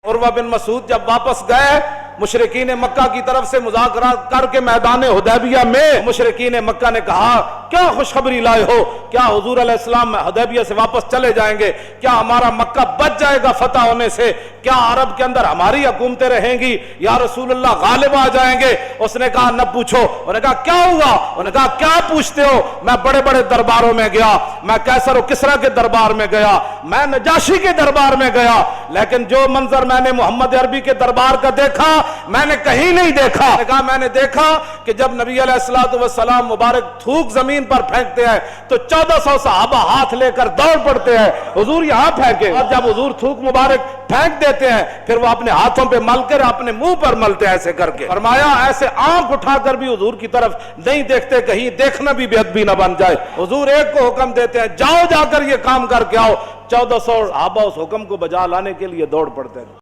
उर्वा बिन मसूद जब वापस गए, मुशरिकीन मक्का की तरफ से मुज़ाकरा करके मैदान हुदैबिया में मुशरिकीन मक्का ने कहा, क्या खुशखबरी लाए हो, क्या हुजूर अलैहिस्सलाम हुदैबिया से वापस चले जाएंगे, क्या हमारा मक्का बच जाएगा फतह होने से, क्या अरब के अंदर हमारी हुकूमतें रहेंगी, या रसूलुल्लाह गालिब आ जाएंगे। उसने कहा न पूछो। उन्होंने कहा क्या हुआ, उन्होंने कहा क्या पूछते हो, मैं बड़े बड़े दरबारों में गया, मैं कैसर और किसरा के दरबार में गया, मैं नजाशी के दरबार में गया, लेकिन जो मंजर मैंने मोहम्मद अरबी के दरबार का देखा मैंने कहीं नहीं देखा। कहा मैंने देखा कि जब नबी अलैहिस्सलातु वस्सलाम मुबारक थूक जमीन पर फेंकते हैं तो 1400 सहाबा हाथ लेकर दौड़ पड़ते हैं, हुजूर यहां फेंके। और जब हुजूर थूक मुबारक फेंक देते हैं फिर वो अपने हाथों पे मलकर अपने मुंह पर मलते हैं ऐसे करके। फरमाया ऐसे आंख उठाकर भी हुजूर की तरफ नहीं देखते, कहीं देखना भी बेअदबी न बन जाए। हुजूर एक को हुक्म देते हैं, जाओ जाकर ये काम करके आओ। 1400 सहाबा उस हुक्म को बजा लाने के लिए दौड़ पड़ते हैं।